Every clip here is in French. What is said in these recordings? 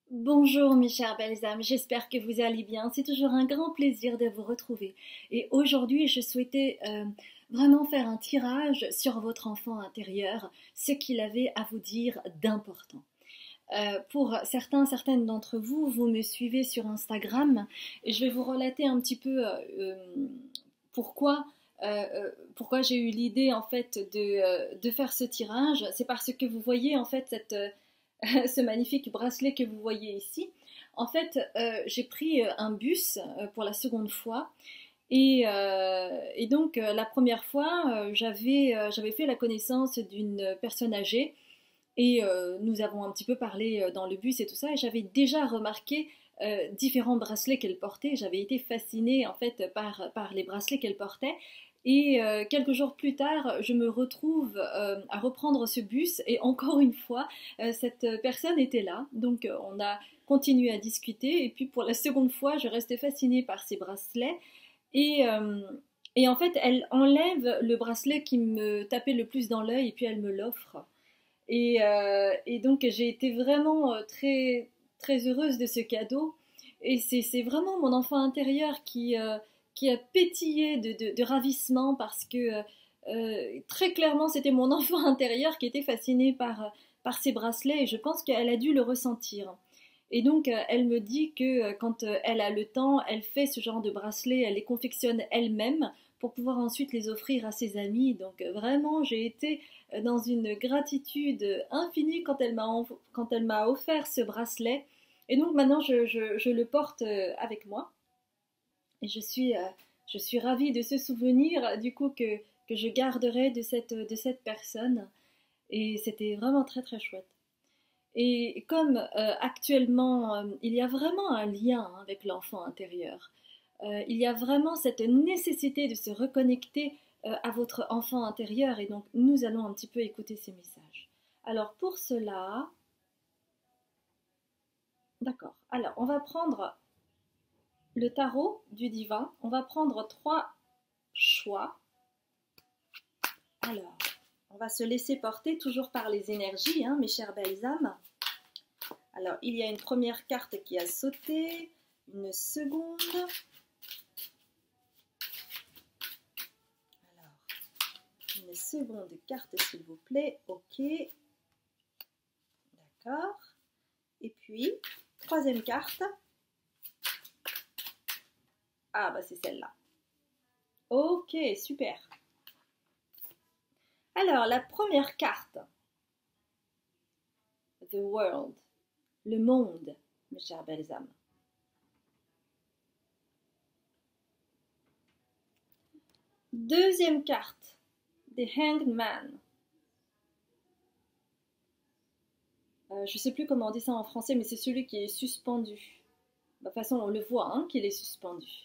Bonjour mes chères belles âmes, j'espère que vous allez bien. C'est toujours un grand plaisir de vous retrouver. Et aujourd'hui, je souhaitais vraiment faire un tirage sur votre enfant intérieur, ce qu'il avait à vous dire d'important. Pour certaines d'entre vous, vous me suivez sur Instagram et je vais vous relater un petit peu pourquoi, pourquoi j'ai eu l'idée en fait de faire ce tirage. C'est parce que vous voyez en fait ce magnifique bracelet que vous voyez ici. En fait, j'ai pris un bus pour la seconde fois. Et donc, la première fois, j'avais fait la connaissance d'une personne âgée et nous avons un petit peu parlé dans le bus et tout ça. Et j'avais déjà remarqué différents bracelets qu'elle portait. J'avais été fascinée en fait par les bracelets qu'elle portait. Et quelques jours plus tard, je me retrouve à reprendre ce bus et encore une fois, cette personne était là. Donc on a continué à discuter et puis pour la seconde fois, je restais fascinée par ces bracelets et, euh, et en fait, elle enlève le bracelet qui me tapait le plus dans l'œil et puis elle me l'offre. Et donc j'ai été vraiment très heureuse de ce cadeau. Et c'est vraiment mon enfant intérieur qui a pétillé de ravissement parce que très clairement c'était mon enfant intérieur qui était fasciné par ces bracelets et je pense qu'elle a dû le ressentir. Et donc elle me dit que quand elle a le temps, elle fait ce genre de bracelets, elle les confectionne elle-même pour pouvoir ensuite les offrir à ses amis. Donc vraiment j'ai été dans une gratitude infinie quand elle m'a offert ce bracelet. Et donc maintenant, je le porte avec moi. Et je suis ravie de ce souvenir, du coup, que je garderai de cette personne. Et c'était vraiment très chouette. Et comme actuellement, il y a vraiment un lien avec l'enfant intérieur, il y a vraiment cette nécessité de se reconnecter à votre enfant intérieur et donc nous allons un petit peu écouter ces messages. Alors pour cela, d'accord. Alors on va prendre le tarot du divin, on va prendre trois choix. Alors, on va se laisser porter toujours par les énergies, hein, mes chères belles âmes. Alors, il y a une première carte qui a sauté, une seconde. Alors, une seconde carte, s'il vous plaît. Ok. D'accord. Et puis, troisième carte. Ah, bah c'est celle-là. Ok, super. Alors, la première carte. The World. Le monde, mes chères belles âmes. Deuxième carte. The Hanged Man. Je ne sais plus comment on dit ça en français, mais c'est celui qui est suspendu. De toute façon, on le voit hein, qu'il est suspendu.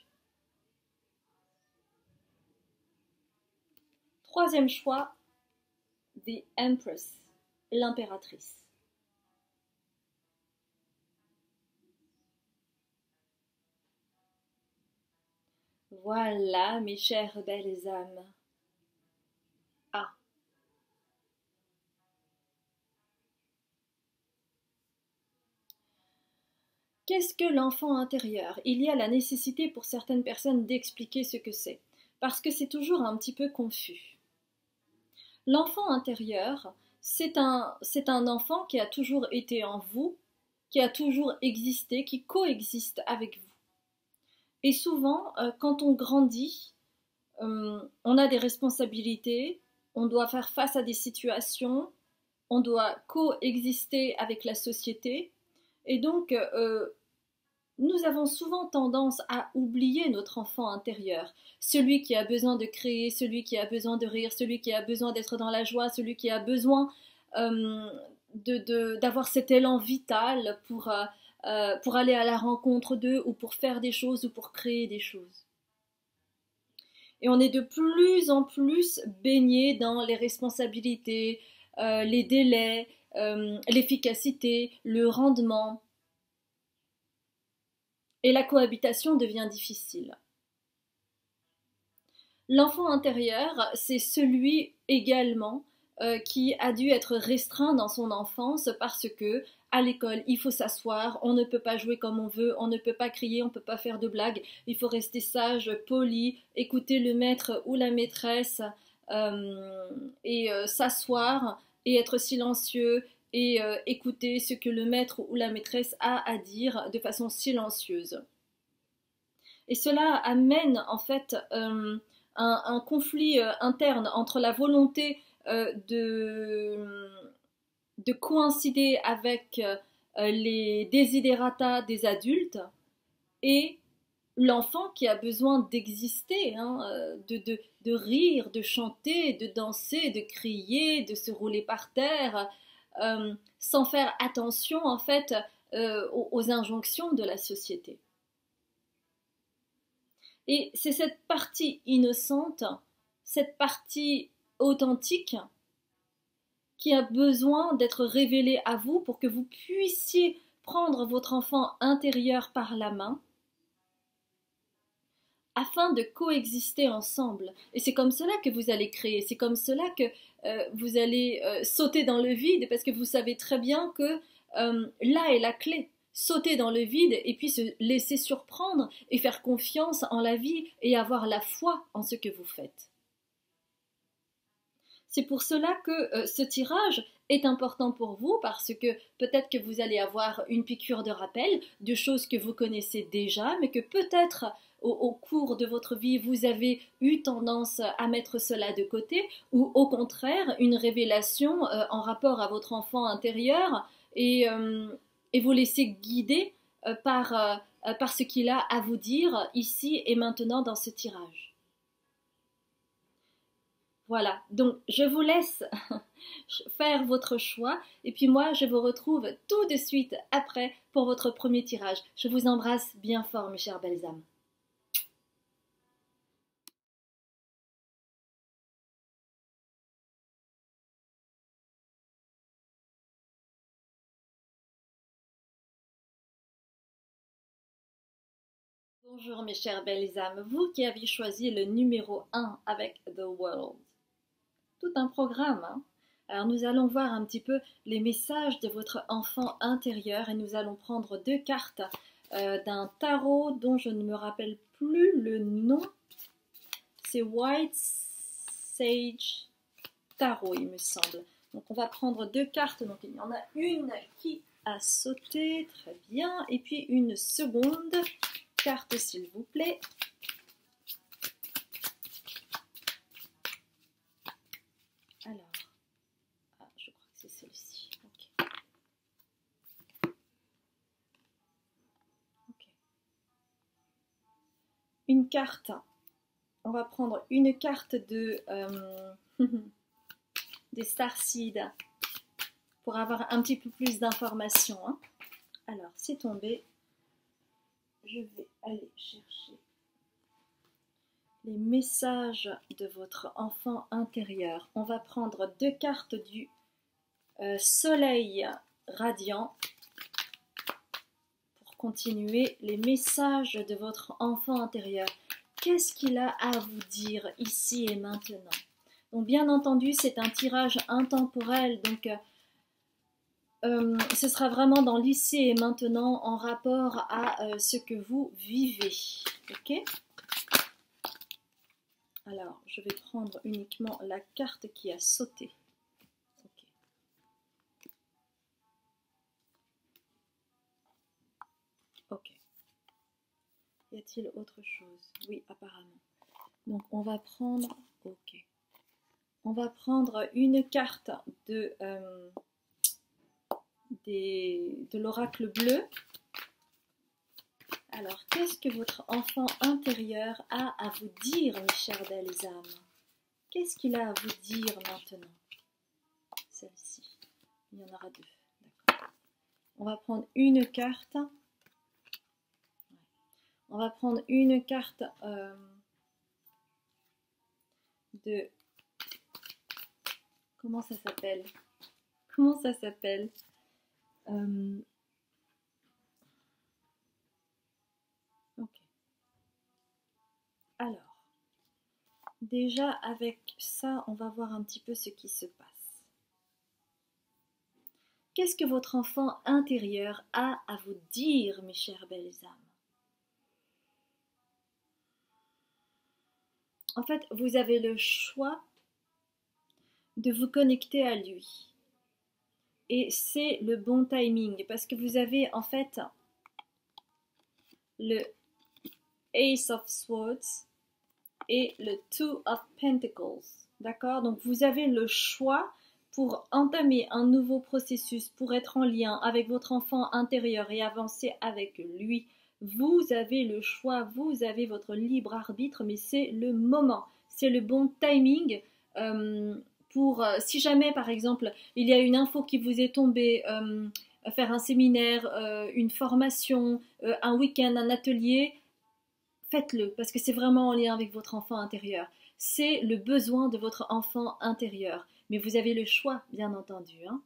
Troisième choix, The Empress, l'impératrice. Voilà, mes chères belles âmes. Ah, qu'est-ce que l'enfant intérieur? Il y a la nécessité pour certaines personnes d'expliquer ce que c'est, parce que c'est toujours un petit peu confus. L'enfant intérieur, c'est un enfant qui a toujours été en vous, qui a toujours existé, qui coexiste avec vous. Et souvent, quand on grandit, on a des responsabilités, on doit faire face à des situations, on doit coexister avec la société. Et donc, nous avons souvent tendance à oublier notre enfant intérieur, celui qui a besoin de créer, celui qui a besoin de rire, celui qui a besoin d'être dans la joie, celui qui a besoin euh, d'avoir cet élan vital pour aller à la rencontre d'eux ou pour faire des choses ou pour créer des choses. Et on est de plus en plus baigné dans les responsabilités, les délais, l'efficacité, le rendement. Et la cohabitation devient difficile. L'enfant intérieur, c'est celui également qui a dû être restreint dans son enfance parce que à l'école, il faut s'asseoir, on ne peut pas jouer comme on veut, on ne peut pas crier, on ne peut pas faire de blagues, il faut rester sage, poli, écouter le maître ou la maîtresse et s'asseoir et être silencieux et écouter ce que le maître ou la maîtresse a à dire de façon silencieuse. Et cela amène en fait un conflit interne entre la volonté de coïncider avec les desiderata des adultes et l'enfant qui a besoin d'exister, hein, de rire, de chanter, de danser, de crier, de se rouler par terre, sans faire attention en fait aux injonctions de la société. Et c'est cette partie innocente, cette partie authentique qui a besoin d'être révélée à vous pour que vous puissiez prendre votre enfant intérieur par la main afin de coexister ensemble. Et c'est comme cela que vous allez créer, c'est comme cela que vous allez sauter dans le vide parce que vous savez très bien que là est la clé. Sauter dans le vide et puis se laisser surprendre et faire confiance en la vie et avoir la foi en ce que vous faites. C'est pour cela que ce tirage est important pour vous parce que peut-être que vous allez avoir une piqûre de rappel de choses que vous connaissez déjà, mais que peut-être au cours de votre vie vous avez eu tendance à mettre cela de côté ou au contraire une révélation en rapport à votre enfant intérieur et vous laisser guider par ce qu'il a à vous dire ici et maintenant dans ce tirage. Voilà, donc je vous laisse faire votre choix et puis moi je vous retrouve tout de suite après pour votre premier tirage. Je vous embrasse bien fort mes chères belles âmes. Bonjour mes chères belles âmes, vous qui avez choisi le numéro 1 avec The World. Tout un programme, hein? Alors nous allons voir un petit peu les messages de votre enfant intérieur et nous allons prendre deux cartes d'un tarot dont je ne me rappelle plus le nom. C'est White Sage Tarot, il me semble. Donc on va prendre deux cartes. Donc il y en a une qui a sauté, très bien. Et puis une seconde carte, s'il vous plaît. Alors, je crois que c'est celle-ci. Ok. Une carte. On va prendre une carte de des starseeds pour avoir un petit peu plus d'informations. Hein. Alors, c'est tombé. Je vais aller chercher les messages de votre enfant intérieur. On va prendre deux cartes du soleil radiant pour continuer les messages de votre enfant intérieur. Qu'est-ce qu'il a à vous dire ici et maintenant? Donc bien entendu, c'est un tirage intemporel, donc ce sera vraiment dans l'ici et maintenant en rapport à ce que vous vivez. Ok? Alors, je vais prendre uniquement la carte qui a sauté. Okay. Ok. Y a-t-il autre chose? Oui, apparemment. Donc, on va prendre... Ok. On va prendre une carte de l'oracle bleu. Alors, qu'est-ce que votre enfant intérieur a à vous dire, mes chères belles âmes? Qu'est-ce qu'il a à vous dire maintenant? Celle-ci. Il y en aura deux. D'accord. On va prendre une carte. On va prendre une carte de... Comment ça s'appelle? Comment ça s'appelle? Ok. Alors, déjà avec ça, on va voir un petit peu ce qui se passe. Qu'est-ce que votre enfant intérieur a à vous dire, mes chères belles âmes? En fait, vous avez le choix de vous connecter à lui. Et c'est le bon timing parce que vous avez en fait le Ace of Swords et le Two of Pentacles. D'accord? Donc vous avez le choix pour entamer un nouveau processus, pour être en lien avec votre enfant intérieur et avancer avec lui. Vous avez le choix, vous avez votre libre arbitre, mais c'est le moment, c'est le bon timing pour, si jamais par exemple il y a une info qui vous est tombée, faire un séminaire, une formation, un week-end, un atelier, faites-le parce que c'est vraiment en lien avec votre enfant intérieur. C'est le besoin de votre enfant intérieur. Mais vous avez le choix, bien entendu. Hein.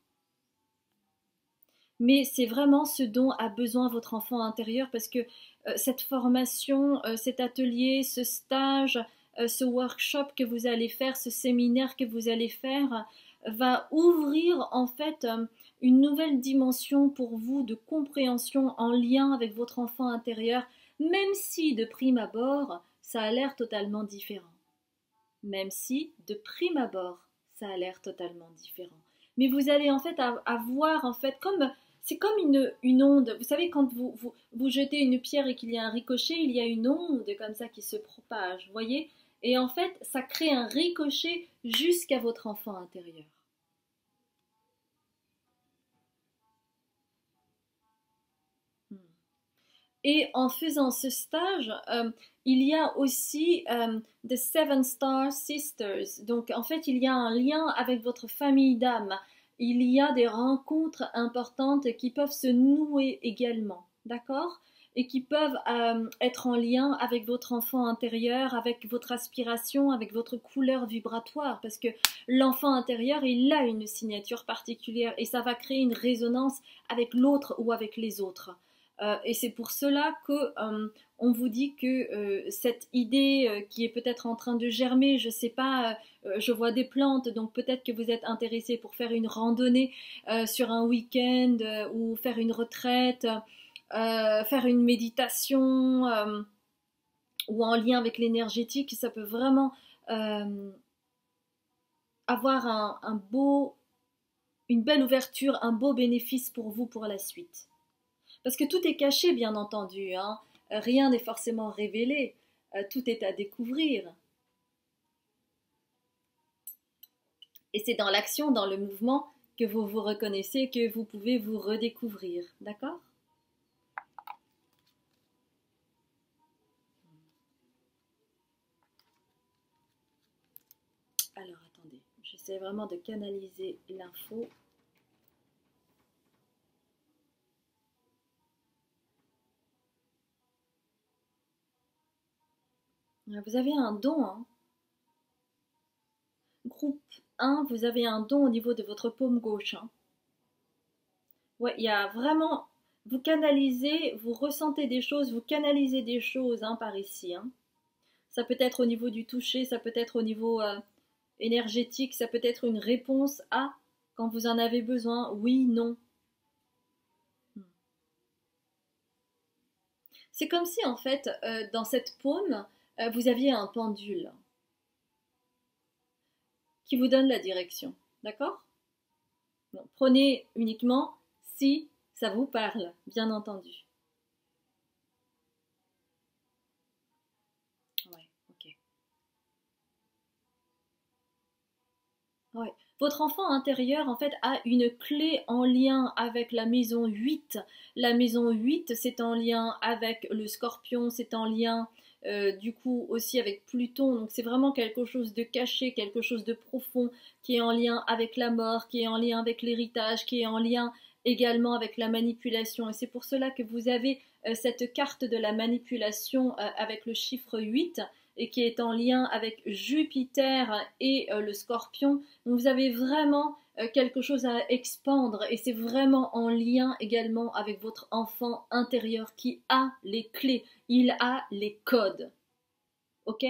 Mais c'est vraiment ce dont a besoin votre enfant intérieur parce que cette formation, cet atelier, ce stage, ce workshop que vous allez faire, ce séminaire que vous allez faire, va ouvrir en fait une nouvelle dimension pour vous de compréhension en lien avec votre enfant intérieur, même si de prime abord, ça a l'air totalement différent. Même si de prime abord, ça a l'air totalement différent. Mais vous allez en fait avoir en fait comme c'est comme une onde. Vous savez quand vous jetez une pierre et qu'il y a un ricochet, il y a une onde comme ça qui se propage, voyez? Et en fait, ça crée un ricochet jusqu'à votre enfant intérieur. Et en faisant ce stage, il y a aussi The Seven Star Sisters. Donc en fait, il y a un lien avec votre famille d'âme. Il y a des rencontres importantes qui peuvent se nouer également. D'accord? Et qui peuvent être en lien avec votre enfant intérieur, avec votre aspiration, avec votre couleur vibratoire. Parce que l'enfant intérieur, il a une signature particulière et ça va créer une résonance avec l'autre ou avec les autres. Et c'est pour cela que on vous dit que cette idée qui est peut-être en train de germer, je sais pas, je vois des plantes, donc peut-être que vous êtes intéressé pour faire une randonnée sur un week-end ou faire une retraite, faire une méditation ou en lien avec l'énergétique, ça peut vraiment avoir une belle ouverture, un beau bénéfice pour vous pour la suite. Parce que tout est caché, bien entendu. Hein. Rien n'est forcément révélé. Tout est à découvrir. Et c'est dans l'action, dans le mouvement, que vous vous reconnaissez, que vous pouvez vous redécouvrir. D'accord? Alors, attendez. J'essaie vraiment de canaliser l'info. Vous avez un don, hein. Groupe 1, vous avez un don au niveau de votre paume gauche. Hein. Ouais, il y a vraiment... Vous canalisez, vous ressentez des choses, vous canalisez des choses hein, par ici. Hein. Ça peut être au niveau du toucher, ça peut être au niveau énergétique, ça peut être une réponse à quand vous en avez besoin, oui, non. C'est comme si en fait, dans cette paume, vous aviez un pendule qui vous donne la direction. D'accord? Donc, prenez uniquement si ça vous parle, bien entendu. Ouais, ok. Ouais. Votre enfant intérieur, en fait, a une clé en lien avec la maison 8. La maison 8, c'est en lien avec le scorpion, c'est en lien du coup aussi avec Pluton. Donc c'est vraiment quelque chose de caché, quelque chose de profond qui est en lien avec la mort, qui est en lien avec l'héritage, qui est en lien également avec la manipulation. Et c'est pour cela que vous avez cette carte de la manipulation avec le chiffre 8 et qui est en lien avec Jupiter et le Scorpion. Donc vous avez vraiment quelque chose à expandre et c'est vraiment en lien également avec votre enfant intérieur qui a les clés, il a les codes. Ok?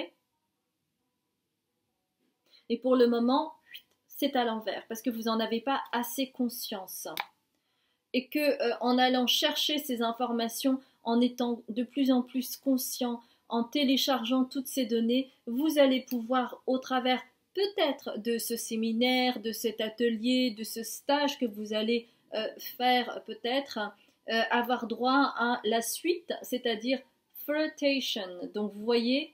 Et pour le moment, c'est à l'envers parce que vous n'en avez pas assez conscience. et que en allant chercher ces informations, en étant de plus en plus conscient, en téléchargeant toutes ces données, vous allez pouvoir, au travers peut-être de ce séminaire, de cet atelier, de ce stage que vous allez faire peut-être, avoir droit à la suite, c'est-à-dire flirtation. Donc vous voyez,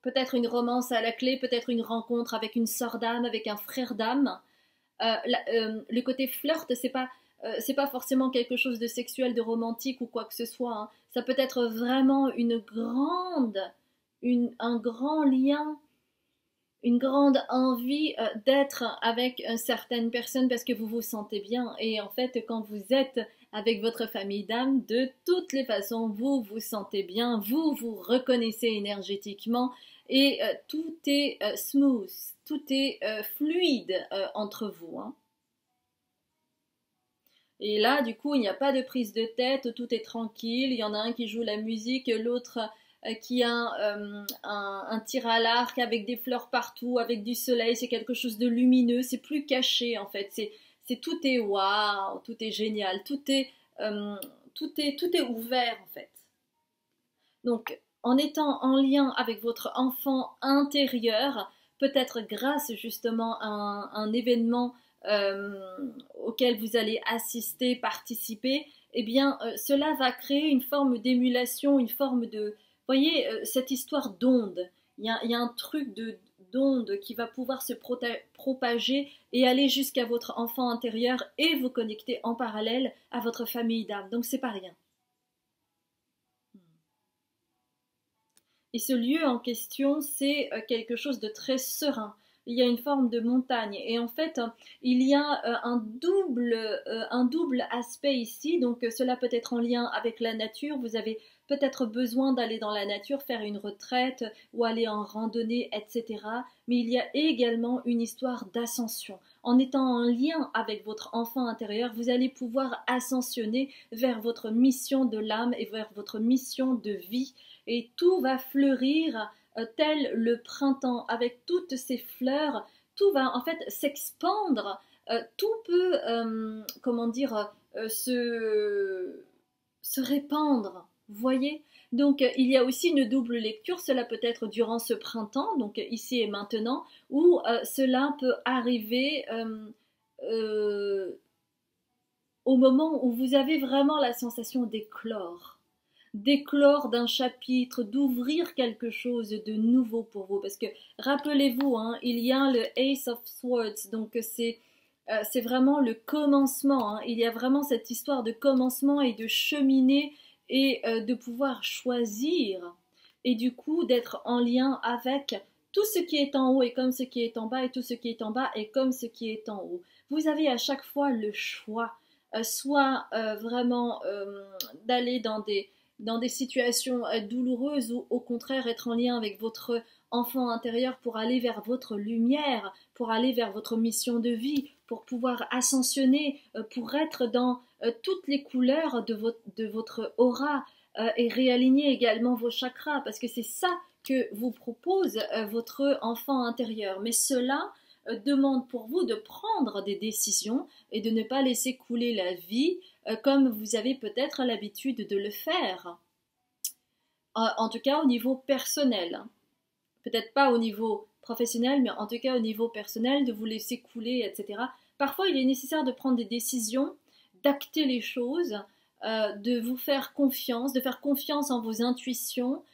peut-être une romance à la clé, peut-être une rencontre avec une sœur d'âme, avec un frère d'âme. Le côté flirt, c'est pas forcément quelque chose de sexuel, de romantique ou quoi que ce soit, hein. Ça peut être vraiment un grand lien, une grande envie d'être avec certaines personnes parce que vous vous sentez bien. Et en fait, quand vous êtes avec votre famille d'âme, de toutes les façons, vous vous sentez bien, vous vous reconnaissez énergétiquement et tout est smooth, tout est fluide entre vous, hein. Et là, du coup, il n'y a pas de prise de tête, tout est tranquille. Il y en a un qui joue la musique, l'autre qui a un tir à l'arc avec des fleurs partout, avec du soleil. C'est quelque chose de lumineux, c'est plus caché en fait. Tout est waouh, tout est génial, tout est ouvert en fait. Donc, en étant en lien avec votre enfant intérieur, peut-être grâce justement à un événement auquel vous allez assister, participer, eh bien, cela va créer une forme d'émulation, une forme de... Vous voyez, cette histoire d'onde. Il y a un truc d'onde qui va pouvoir se propager et aller jusqu'à votre enfant intérieur et vous connecter en parallèle à votre famille d'âme. Donc, c'est pas rien. Et ce lieu en question, c'est quelque chose de très serein. Il y a une forme de montagne. Et en fait, il y a un double aspect ici. Donc, cela peut être en lien avec la nature. Vous avez peut-être besoin d'aller dans la nature, faire une retraite ou aller en randonnée, etc. Mais il y a également une histoire d'ascension. En étant en lien avec votre enfant intérieur, vous allez pouvoir ascensionner vers votre mission de l'âme et vers votre mission de vie. Et tout va fleurir tel le printemps avec toutes ces fleurs. Tout va en fait s'expandre. Tout peut, comment dire, se répandre. Vous voyez? Donc il y a aussi une double lecture. Cela peut être durant ce printemps, donc ici et maintenant, ou cela peut arriver au moment où vous avez vraiment la sensation d'éclore d'un chapitre, d'ouvrir quelque chose de nouveau pour vous. Parce que rappelez-vous, hein, il y a le Ace of Swords, donc c'est vraiment le commencement, hein. Il y a vraiment cette histoire de commencement et de cheminer et de pouvoir choisir et du coup d'être en lien avec tout ce qui est en haut est comme ce qui est en bas et tout ce qui est en bas est comme ce qui est en haut. Vous avez à chaque fois le choix, soit vraiment d'aller dans des situations douloureuses ou au contraire être en lien avec votre enfant intérieur pour aller vers votre lumière, pour aller vers votre mission de vie, pour pouvoir ascensionner, pour être dans toutes les couleurs de votre aura et réaligner également vos chakras parce que c'est ça que vous propose votre enfant intérieur. Mais cela demande pour vous de prendre des décisions et de ne pas laisser couler la vie comme vous avez peut-être l'habitude de le faire. En tout cas au niveau personnel. Peut-être pas au niveau professionnel, mais en tout cas au niveau personnel, de vous laisser couler, etc. Parfois, il est nécessaire de prendre des décisions, d'acter les choses, de vous faire confiance, de faire confiance en vos intuitions,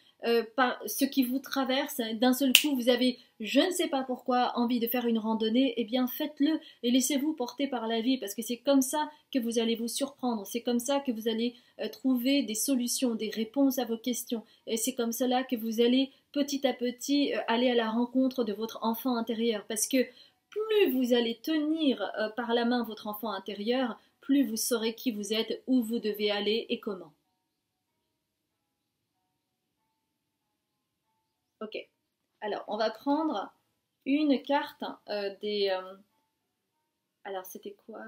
par ce qui vous traverse. D'un seul coup, vous avez, je ne sais pas pourquoi, envie de faire une randonnée, eh bien faites-le et laissez-vous porter par la vie parce que c'est comme ça que vous allez vous surprendre, c'est comme ça que vous allez trouver des solutions, des réponses à vos questions et c'est comme cela que vous allez petit à petit aller à la rencontre de votre enfant intérieur parce que plus vous allez tenir par la main votre enfant intérieur, plus vous saurez qui vous êtes, où vous devez aller et comment. Ok, alors on va prendre une carte alors c'était quoi?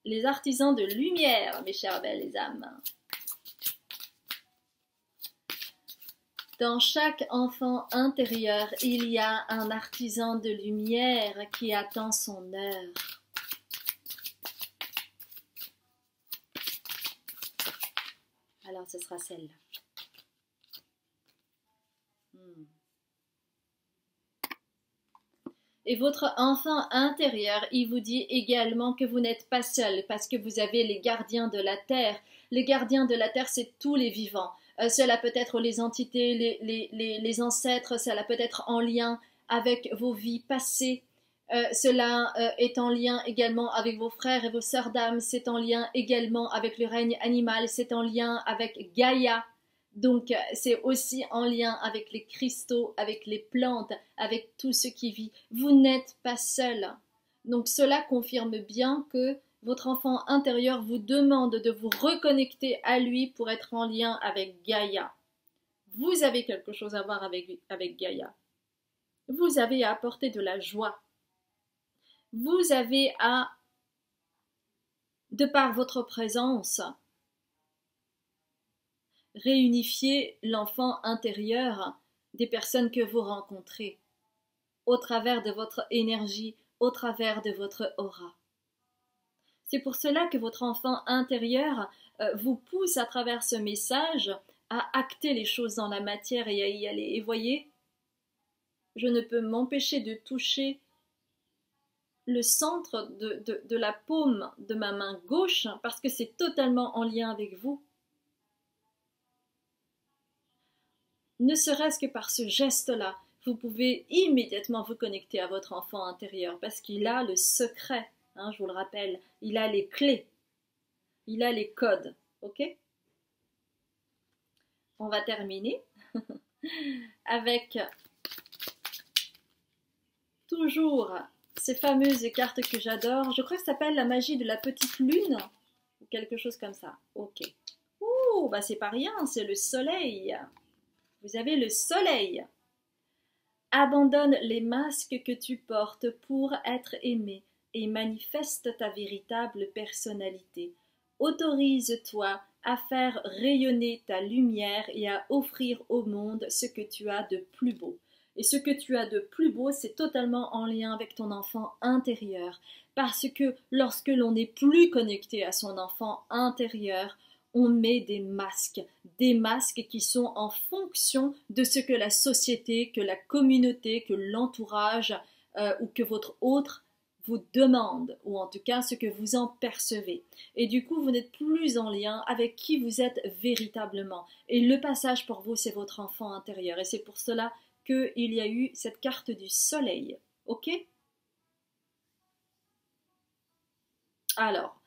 Les artisans de lumière, mes chères belles âmes. Dans chaque enfant intérieur, il y a un artisan de lumière qui attend son heure. Alors, ce sera celle-là. Hmm. Et votre enfant intérieur, il vous dit également que vous n'êtes pas seul parce que vous avez les gardiens de la terre. Les gardiens de la terre, c'est tous les vivants. Cela peut être les entités, les ancêtres, cela peut être en lien avec vos vies passées. Cela est en lien également avec vos frères et vos sœurs d'âme. C'est en lien également avec le règne animal. C'est en lien avec Gaïa. Donc, c'est aussi en lien avec les cristaux, avec les plantes, avec tout ce qui vit. Vous n'êtes pas seul. Donc, cela confirme bien que votre enfant intérieur vous demande de vous reconnecter à lui pour être en lien avec Gaïa. Vous avez quelque chose à voir avec Gaïa. Vous avez à apporter de la joie. Vous avez à, de par votre présence, réunifier l'enfant intérieur des personnes que vous rencontrez au travers de votre énergie, au travers de votre aura. C'est pour cela que votre enfant intérieur vous pousse à travers ce message à acter les choses dans la matière et à y aller. Et voyez, je ne peux m'empêcher de toucher le centre de la paume de ma main gauche parce que c'est totalement en lien avec vous. Ne serait-ce que par ce geste-là, vous pouvez immédiatement vous connecter à votre enfant intérieur parce qu'il a le secret, hein, je vous le rappelle, il a les clés, il a les codes, ok? On va terminer avec toujours ces fameuses cartes que j'adore. Je crois que ça s'appelle la magie de la petite lune ou quelque chose comme ça. Ok. Ouh, bah c'est pas rien, c'est le soleil. Vous avez le soleil. Abandonne les masques que tu portes pour être aimé et manifeste ta véritable personnalité. Autorise-toi à faire rayonner ta lumière et à offrir au monde ce que tu as de plus beau. Et ce que tu as de plus beau, c'est totalement en lien avec ton enfant intérieur. Parce que lorsque l'on n'est plus connecté à son enfant intérieur, on met des masques qui sont en fonction de ce que la société, que la communauté, que l'entourage ou que votre autre vous demande, ou en tout cas ce que vous en percevez. Et du coup, vous n'êtes plus en lien avec qui vous êtes véritablement. Et le passage pour vous, c'est votre enfant intérieur. Et c'est pour cela qu'il y a eu cette carte du soleil. Ok? Alors,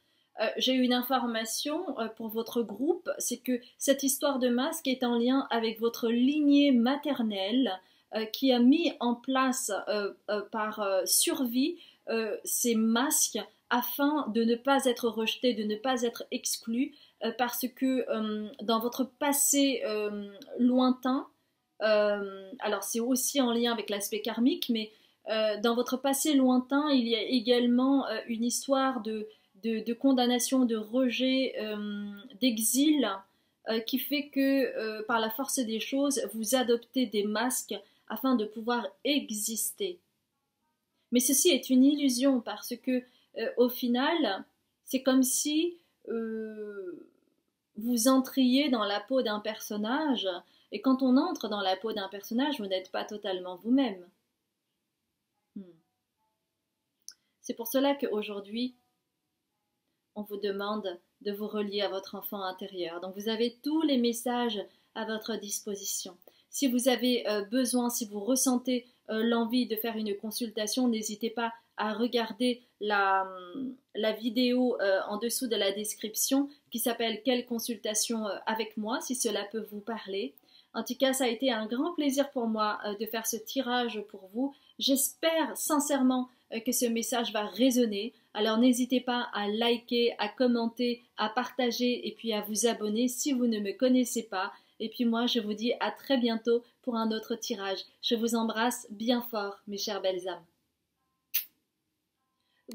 j'ai une information pour votre groupe, c'est que cette histoire de masque est en lien avec votre lignée maternelle qui a mis en place par survie ces masques afin de ne pas être rejeté, de ne pas être exclu, parce que dans votre passé lointain, alors c'est aussi en lien avec l'aspect karmique, mais dans votre passé lointain, il y a également une histoire de condamnation, de rejet, d'exil, qui fait que par la force des choses, vous adoptez des masques afin de pouvoir exister. Mais ceci est une illusion parce que au final, c'est comme si vous entriez dans la peau d'un personnage, et quand on entre dans la peau d'un personnage, vous n'êtes pas totalement vous-même. C'est pour cela qu'aujourd'hui, on vous demande de vous relier à votre enfant intérieur. Donc vous avez tous les messages à votre disposition. Si vous avez besoin, si vous ressentez l'envie de faire une consultation, n'hésitez pas à regarder la vidéo en dessous de la description qui s'appelle Quelle consultation avec moi, si cela peut vous parler. En tout cas, ça a été un grand plaisir pour moi de faire ce tirage pour vous. J'espère sincèrement que ce message va résonner. Alors n'hésitez pas à liker, à commenter, à partager et puis à vous abonner si vous ne me connaissez pas. Et puis moi, je vous dis à très bientôt pour un autre tirage. Je vous embrasse bien fort, mes chères belles âmes.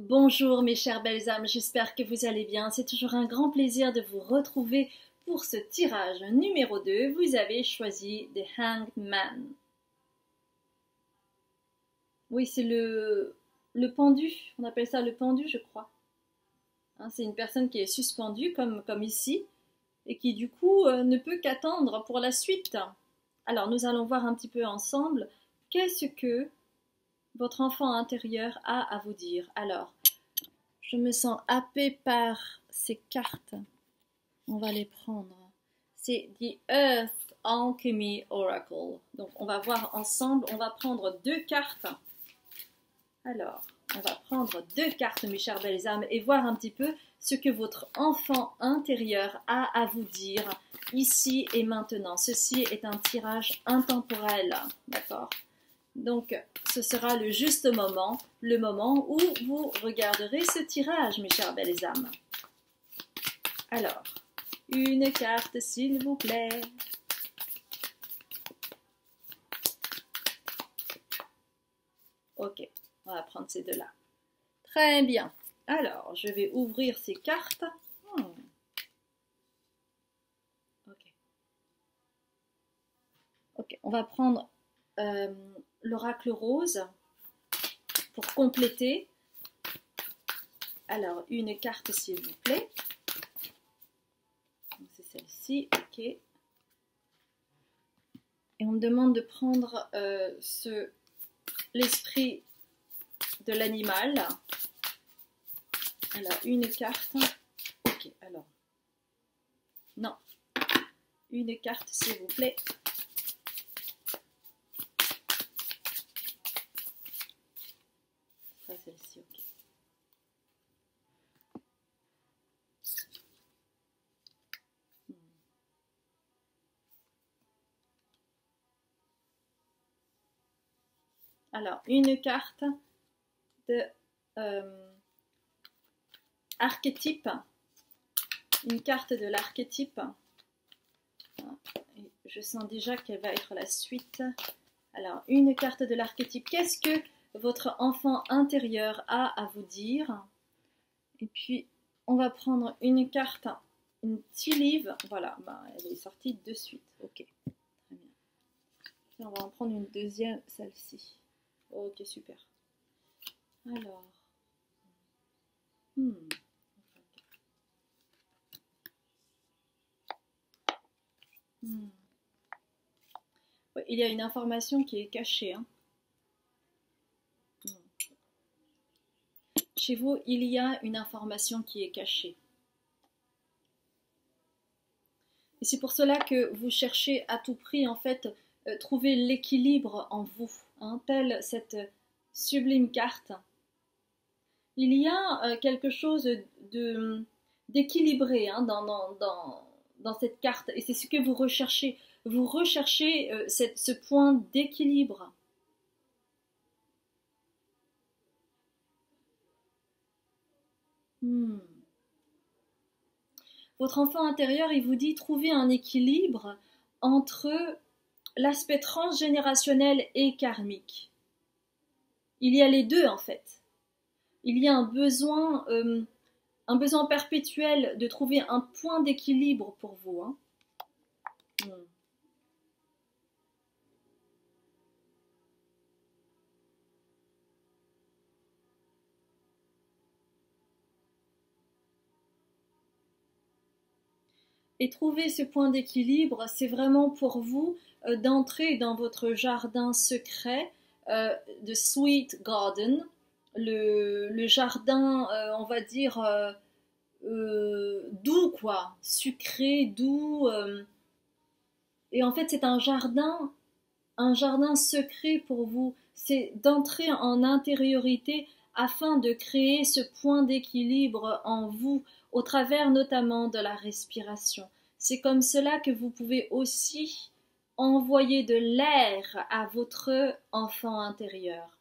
Bonjour mes chères belles âmes, j'espère que vous allez bien. C'est toujours un grand plaisir de vous retrouver pour ce tirage numéro 2. Vous avez choisi The Hanged Man. Oui, c'est le pendu, on appelle ça le pendu, je crois. Hein, c'est une personne qui est suspendue, comme ici, et qui du coup ne peut qu'attendre pour la suite. Alors nous allons voir un petit peu ensemble qu'est-ce que votre enfant intérieur a à vous dire. Alors, je me sens happée par ces cartes. On va les prendre. C'est The Earth Alchemy Oracle. Donc on va voir ensemble, on va prendre 2 cartes. Alors, on va prendre 2 cartes, mes chères belles âmes, et voir un petit peu ce que votre enfant intérieur a à vous dire ici et maintenant. Ceci est un tirage intemporel, d'accord? Donc, ce sera le juste moment, le moment où vous regarderez ce tirage, mes chères belles âmes. Alors, une carte, s'il vous plaît. Ok, on va prendre ces 2-là. Très bien. Alors, je vais ouvrir ces cartes. Ok, on va prendre l'oracle rose pour compléter. Alors, une carte s'il vous plaît. C'est celle-ci, ok. Et on me demande de prendre l'esprit de l'animal. Alors, une carte. Ok, alors. Non. Une carte s'il vous plaît. Celle-ci, ok. Alors, une carte de archétype. Une carte de l'archétype. Je sens déjà qu'elle va être la suite. Alors, une carte de l'archétype. Qu'est-ce que votre enfant intérieur a à vous dire? Et puis, on va prendre une carte, une tea leaf. Voilà, elle est sortie de suite. Ok, très bien. Et on va en prendre une deuxième, celle-ci. Ok, super. Alors. Ouais, il y a une information qui est cachée. Hein. Chez vous, il y a une information qui est cachée. Et c'est pour cela que vous cherchez à tout prix, en fait, trouver l'équilibre en vous, hein, telle cette sublime carte. Il y a quelque chose d'équilibré hein, dans cette carte, et c'est ce que vous recherchez. Vous recherchez ce point d'équilibre. Votre enfant intérieur, il vous dit trouver un équilibre entre l'aspect transgénérationnel et karmique. Il y a les deux en fait. Il y a un besoin perpétuel de trouver un point d'équilibre pour vous. Hein. Et trouver ce point d'équilibre, c'est vraiment pour vous d'entrer dans votre jardin secret de Sweet Garden, le jardin, on va dire, doux, quoi, sucré, doux. Et en fait, c'est un jardin secret pour vous. C'est d'entrer en intériorité afin de créer ce point d'équilibre en vous, au travers notamment de la respiration. C'est comme cela que vous pouvez aussi envoyer de l'air à votre enfant intérieur.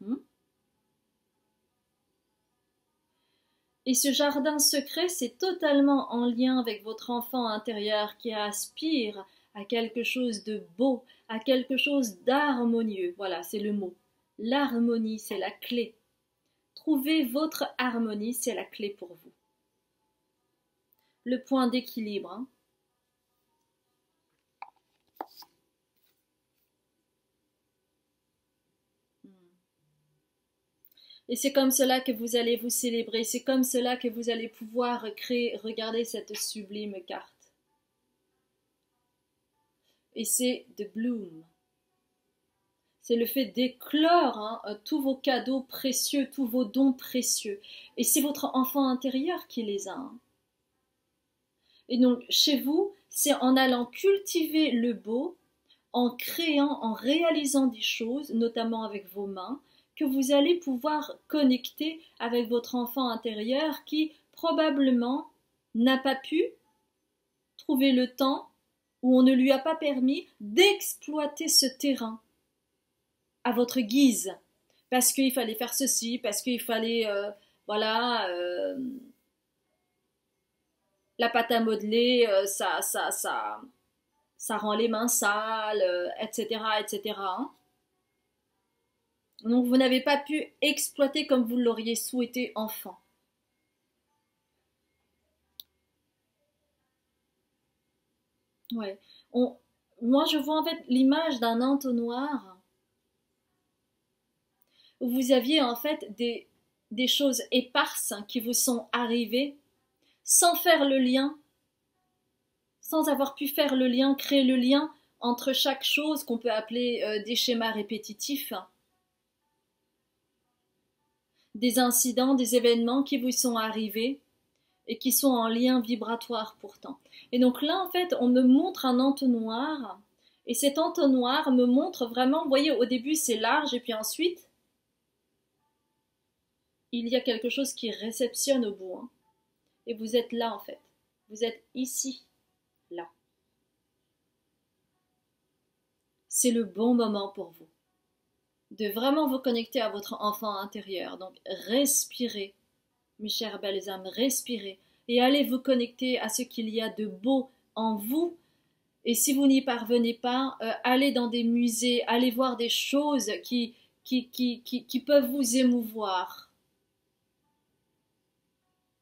Et ce jardin secret, c'est totalement en lien avec votre enfant intérieur qui aspire à quelque chose de beau, à quelque chose d'harmonieux. Voilà, c'est le mot. L'harmonie, c'est la clé. Trouver votre harmonie, c'est la clé pour vous. Le point d'équilibre. Hein. Et c'est comme cela que vous allez vous célébrer. C'est comme cela que vous allez pouvoir créer. Regardez cette sublime carte. et c'est de bloom. C'est le fait d'éclore tous vos cadeaux précieux, tous vos dons précieux. Et c'est votre enfant intérieur qui les a. Et donc, chez vous, c'est en allant cultiver le beau, en créant, en réalisant des choses, notamment avec vos mains, que vous allez pouvoir connecter avec votre enfant intérieur qui, probablement, n'a pas pu trouver le temps ou on ne lui a pas permis d'exploiter ce terrain à votre guise, parce qu'il fallait faire ceci, parce qu'il fallait, voilà, la pâte à modeler, ça rend les mains sales, etc., etc. Donc vous n'avez pas pu exploiter comme vous l'auriez souhaité enfant. Ouais. Moi, je vois en fait l'image d'un entonnoir où vous aviez en fait des choses éparses qui vous sont arrivées sans faire le lien, sans avoir pu faire le lien, créer le lien entre chaque chose qu'on peut appeler des schémas répétitifs, des incidents, des événements qui vous sont arrivés et qui sont en lien vibratoire pourtant. Et donc là, en fait, on me montre un entonnoir et cet entonnoir me montre vraiment, vous voyez, au début c'est large et puis ensuite, il y a quelque chose qui réceptionne au bout. Et vous êtes là en fait. Vous êtes ici, là. C'est le bon moment pour vous de vraiment vous connecter à votre enfant intérieur. Donc respirez, mes chères belles âmes, respirez et allez vous connecter à ce qu'il y a de beau en vous. Et si vous n'y parvenez pas, allez dans des musées, allez voir des choses qui peuvent vous émouvoir,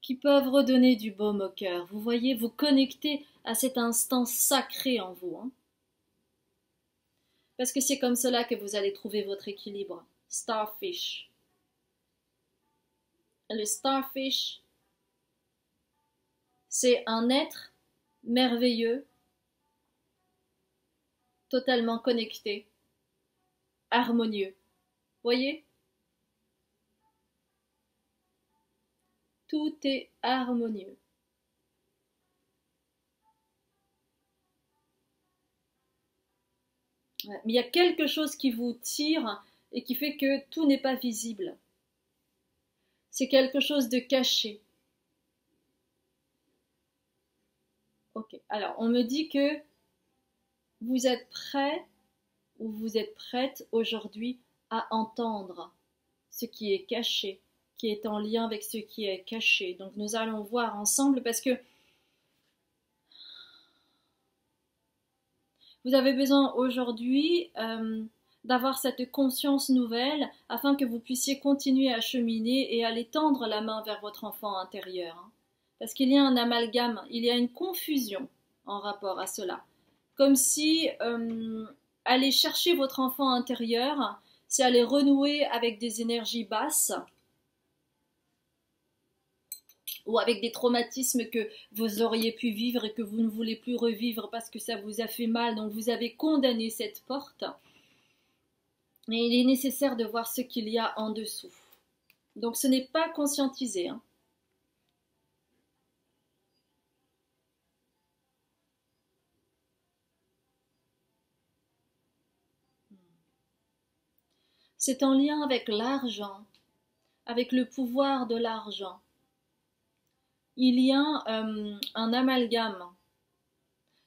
qui peuvent redonner du baume au cœur. Vous voyez, vous connectez à cet instant sacré en vous. Parce que c'est comme cela que vous allez trouver votre équilibre. Starfish. Le starfish, c'est un être merveilleux, totalement connecté, harmonieux. Voyez? Tout est harmonieux. Ouais. Mais il y a quelque chose qui vous tire et qui fait que tout n'est pas visible. C'est quelque chose de caché. Ok. Alors, on me dit que vous êtes prêt ou vous êtes prête aujourd'hui à entendre ce qui est caché, qui est en lien avec ce qui est caché. Donc, nous allons voir ensemble parce que vous avez besoin aujourd'hui d'avoir cette conscience nouvelle afin que vous puissiez continuer à cheminer et aller tendre la main vers votre enfant intérieur. Parce qu'il y a un amalgame, il y a une confusion en rapport à cela. Comme si aller chercher votre enfant intérieur, c'est aller renouer avec des énergies basses ou avec des traumatismes que vous auriez pu vivre et que vous ne voulez plus revivre parce que ça vous a fait mal, donc vous avez condamné cette porte. Et il est nécessaire de voir ce qu'il y a en dessous. Donc ce n'est pas conscientisé. C'est en lien avec l'argent, avec le pouvoir de l'argent. Il y a un amalgame.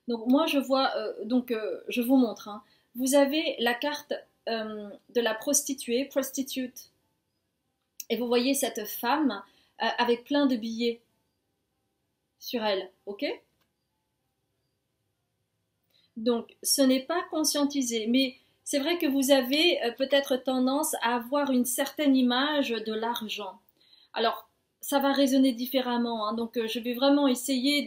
Donc moi je vois, je vous montre. Vous avez la carte de la prostituée, prostitute, et vous voyez cette femme avec plein de billets sur elle, ok? Donc ce n'est pas conscientisé, mais c'est vrai que vous avez peut-être tendance à avoir une certaine image de l'argent. Alors ça va résonner différemment, donc je vais vraiment essayer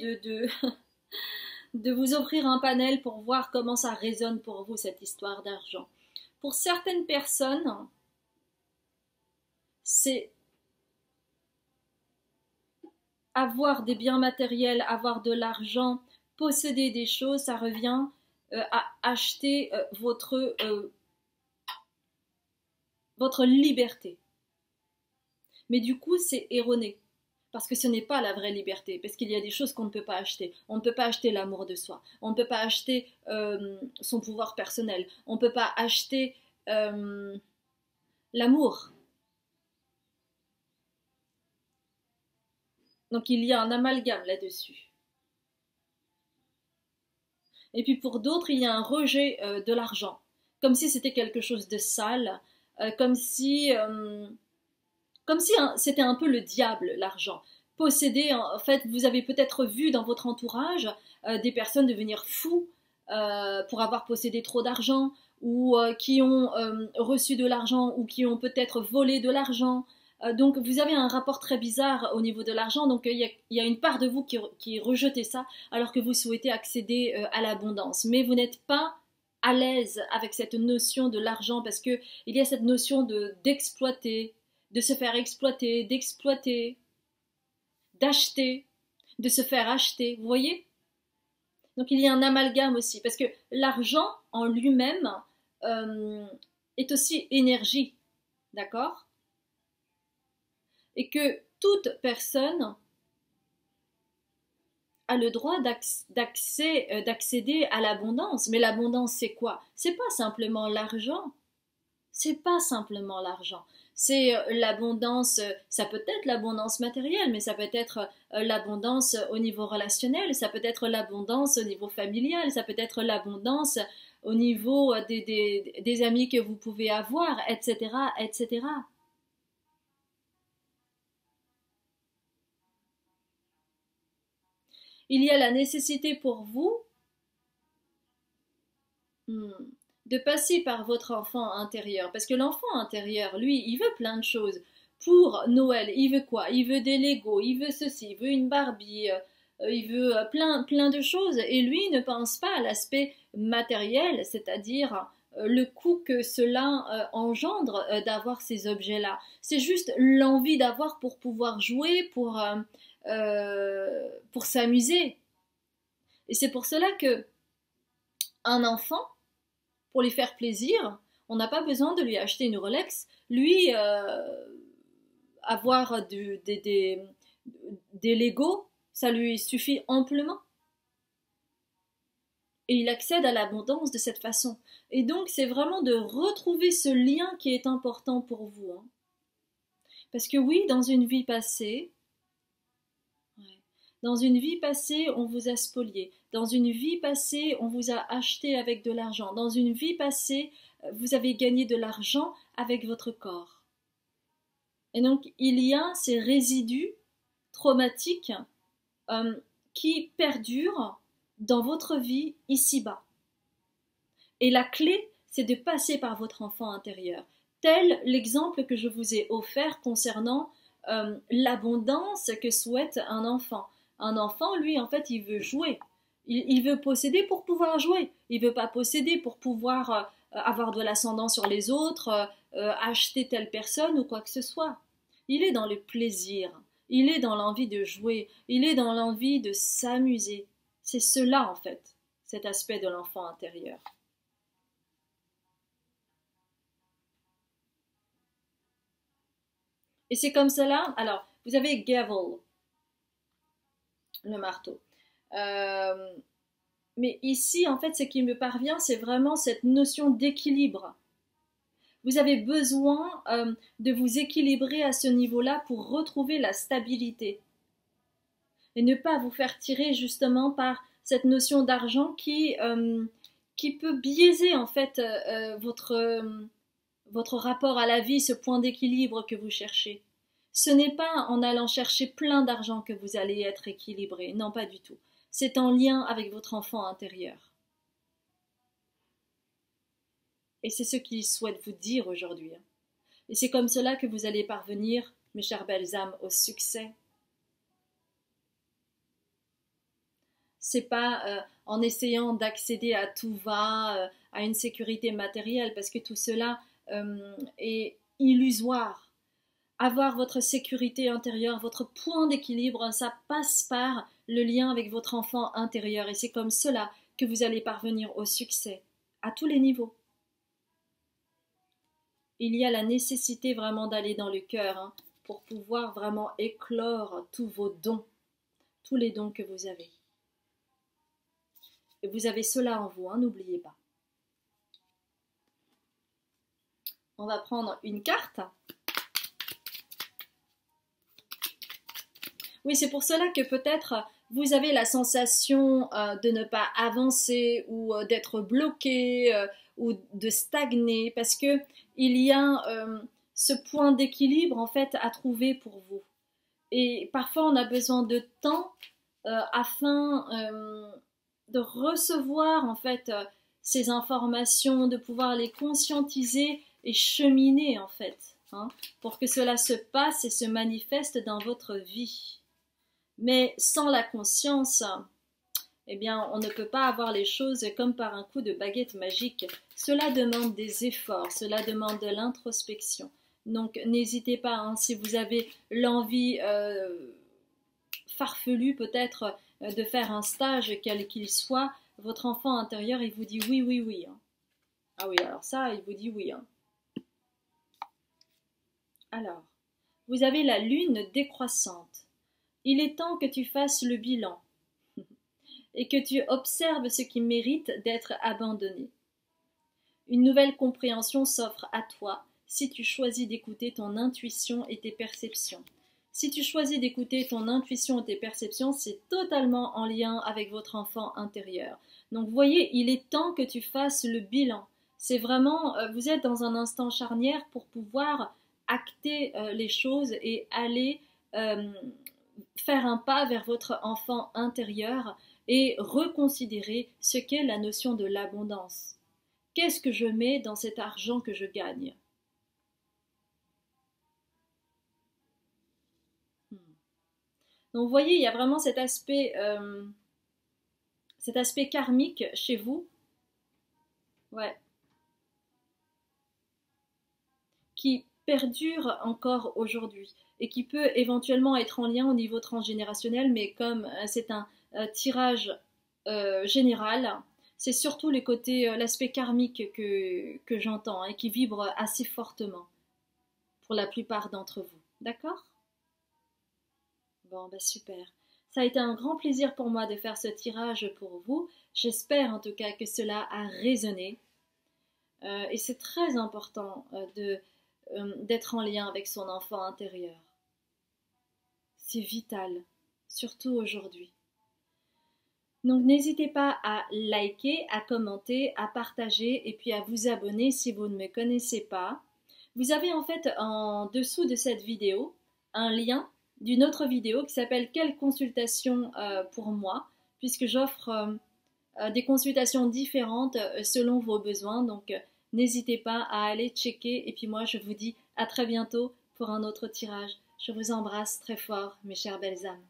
de vous offrir un panel pour voir comment ça résonne pour vous cette histoire d'argent. Pour certaines personnes, c'est avoir des biens matériels, avoir de l'argent, posséder des choses, ça revient à acheter votre liberté. Mais du coup, c'est erroné. Parce que ce n'est pas la vraie liberté, parce qu'il y a des choses qu'on ne peut pas acheter. On ne peut pas acheter l'amour de soi, on ne peut pas acheter son pouvoir personnel, on ne peut pas acheter l'amour. Donc il y a un amalgame là-dessus. Et puis pour d'autres, il y a un rejet de l'argent, comme si c'était quelque chose de sale, comme si hein, c'était un peu le diable, l'argent. Posséder, en fait, vous avez peut-être vu dans votre entourage des personnes devenir fous pour avoir possédé trop d'argent, ou qui ont reçu de l'argent, ou qui ont peut-être volé de l'argent. Donc vous avez un rapport très bizarre au niveau de l'argent, donc il y a une part de vous qui rejetez ça, alors que vous souhaitez accéder à l'abondance. Mais vous n'êtes pas à l'aise avec cette notion de l'argent, parce que il y a cette notion d'exploiter, de se faire exploiter, d'exploiter, d'acheter, de se faire acheter, vous voyez? Donc il y a un amalgame aussi, parce que l'argent en lui-même euh, est aussi énergie, d'accord? Et que toute personne a le droit d'accéder à l'abondance. Mais l'abondance, c'est quoi? C'est pas simplement l'argent. C'est pas simplement l'argent. C'est l'abondance, ça peut être l'abondance matérielle, mais ça peut être l'abondance au niveau relationnel, ça peut être l'abondance au niveau familial, ça peut être l'abondance au niveau des amis que vous pouvez avoir, etc., etc. Il y a la nécessité pour vous hmm, de passer par votre enfant intérieur. Parce que l'enfant intérieur, lui, il veut plein de choses. Pour Noël, il veut quoi? Il veut des Legos, il veut ceci, il veut une Barbie, il veut plein de choses. Et lui ne pense pas à l'aspect matériel, c'est-à-dire le coût que cela engendre d'avoir ces objets-là. C'est juste l'envie d'avoir pour pouvoir jouer, pour s'amuser. Et c'est pour cela que un enfant, pour lui faire plaisir, on n'a pas besoin de lui acheter une Rolex. Lui, avoir des Legos, ça lui suffit amplement. Et il accède à l'abondance de cette façon. Et donc, c'est vraiment de retrouver ce lien qui est important pour vous, hein. Parce que oui, dans une vie passée, ouais, dans une vie passée, on vous a spolié. Dans une vie passée, on vous a acheté avec de l'argent. Dans une vie passée, vous avez gagné de l'argent avec votre corps. Et donc, il y a ces résidus traumatiques euh, qui perdurent dans votre vie ici-bas. Et la clé, c'est de passer par votre enfant intérieur. Tel l'exemple que je vous ai offert concernant l'abondance que souhaite un enfant. Un enfant, lui, en fait, il veut jouer. Il veut posséder pour pouvoir jouer. Il ne veut pas posséder pour pouvoir avoir de l'ascendant sur les autres, acheter telle personne ou quoi que ce soit. Il est dans le plaisir. Il est dans l'envie de jouer. Il est dans l'envie de s'amuser. C'est cela, en fait, cet aspect de l'enfant intérieur. Et c'est comme cela. Alors, vous avez gavel, le marteau. Euh, mais ici, en fait, ce qui me parvient, c'est vraiment cette notion d'équilibre. Vous avez besoin de vous équilibrer à ce niveau-là pour retrouver la stabilité et ne pas vous faire tirer justement par cette notion d'argent qui peut biaiser en fait votre rapport à la vie, ce point d'équilibre que vous cherchez. Ce n'est pas en allant chercher plein d'argent que vous allez être équilibré, non pas du tout. C'est en lien avec votre enfant intérieur. Et c'est ce qu'il souhaite vous dire aujourd'hui. Et c'est comme cela que vous allez parvenir, mes chères belles âmes, au succès. C'est pas en essayant d'accéder à tout va, à une sécurité matérielle, parce que tout cela est illusoire. Avoir votre sécurité intérieure, votre point d'équilibre, ça passe par le lien avec votre enfant intérieur. Et c'est comme cela que vous allez parvenir au succès à tous les niveaux. Il y a la nécessité vraiment d'aller dans le cœur, hein, pour pouvoir vraiment éclore tous vos dons, tous les dons que vous avez. Et vous avez cela en vous, hein, n'oubliez pas. On va prendre une carte. Oui, c'est pour cela que peut-être vous avez la sensation de ne pas avancer ou d'être bloqué ou de stagner parce que il y a ce point d'équilibre en fait à trouver pour vous. Et parfois on a besoin de temps afin de recevoir en fait ces informations, de pouvoir les conscientiser et cheminer en fait, hein, pour que cela se passe et se manifeste dans votre vie. Mais sans la conscience, eh bien, on ne peut pas avoir les choses comme par un coup de baguette magique. Cela demande des efforts, cela demande de l'introspection. Donc, n'hésitez pas, hein, si vous avez l'envie farfelue peut-être de faire un stage, quel qu'il soit, votre enfant intérieur, il vous dit oui, oui, oui. Hein. Ah oui, alors ça, il vous dit oui. Hein. Alors, vous avez la lune décroissante. Il est temps que tu fasses le bilan et que tu observes ce qui mérite d'être abandonné. Une nouvelle compréhension s'offre à toi si tu choisis d'écouter ton intuition et tes perceptions. Si tu choisis d'écouter ton intuition et tes perceptions, c'est totalement en lien avec votre enfant intérieur. Donc vous voyez, il est temps que tu fasses le bilan. C'est vraiment, vous êtes dans un instant charnière pour pouvoir acter les choses et aller faire un pas vers votre enfant intérieur et reconsidérer ce qu'est la notion de l'abondance. Qu'est-ce que je mets dans cet argent que je gagne? Donc vous voyez, il y a vraiment cet aspect karmique chez vous, ouais, qui perdure encore aujourd'hui et qui peut éventuellement être en lien au niveau transgénérationnel, mais comme c'est un tirage général, c'est surtout le côté, l'aspect karmique que j'entends et qui vibre assez fortement pour la plupart d'entre vous. D'accord? Bon, bah super. Ça a été un grand plaisir pour moi de faire ce tirage pour vous. J'espère en tout cas que cela a résonné. Et c'est très important d'être en lien avec son enfant intérieur. C'est vital, surtout aujourd'hui. Donc n'hésitez pas à liker, à commenter, à partager et puis à vous abonner si vous ne me connaissez pas. Vous avez en fait en dessous de cette vidéo un lien d'une autre vidéo qui s'appelle Quelle consultation pour moi, puisque j'offre des consultations différentes selon vos besoins. Donc n'hésitez pas à aller checker et puis moi je vous dis à très bientôt pour un autre tirage. Je vous embrasse très fort mes chères belles âmes.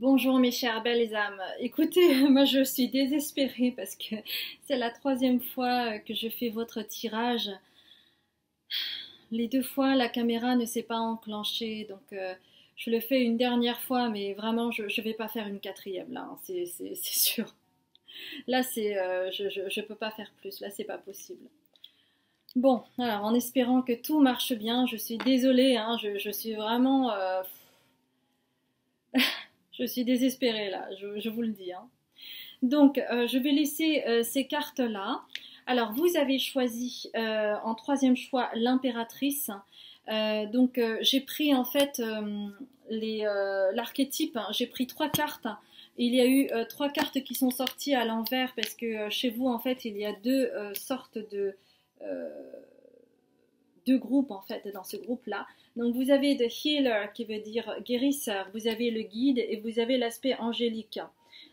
Bonjour mes chères belles âmes. Écoutez, moi je suis désespérée parce que c'est la 3e fois que je fais votre tirage. Les 2 fois, la caméra ne s'est pas enclenchée, donc je le fais une dernière fois, mais vraiment, je ne vais pas faire une 4e là, hein, c'est sûr. Là, je peux pas faire plus, là, c'est pas possible. Bon, alors, en espérant que tout marche bien, je suis désolée, hein, je suis vraiment... je suis désespérée là, je vous le dis. Hein. Donc, je vais laisser ces cartes-là. Alors, vous avez choisi en 3e choix l'impératrice. Donc, j'ai pris en fait l'archétype. Hein, j'ai pris 3 cartes. Il y a eu 3 cartes qui sont sorties à l'envers parce que chez vous, en fait, il y a 2 sortes de groupes en fait dans ce groupe-là. Donc, vous avez The Healer qui veut dire guérisseur. Vous avez le guide et vous avez l'aspect angélique.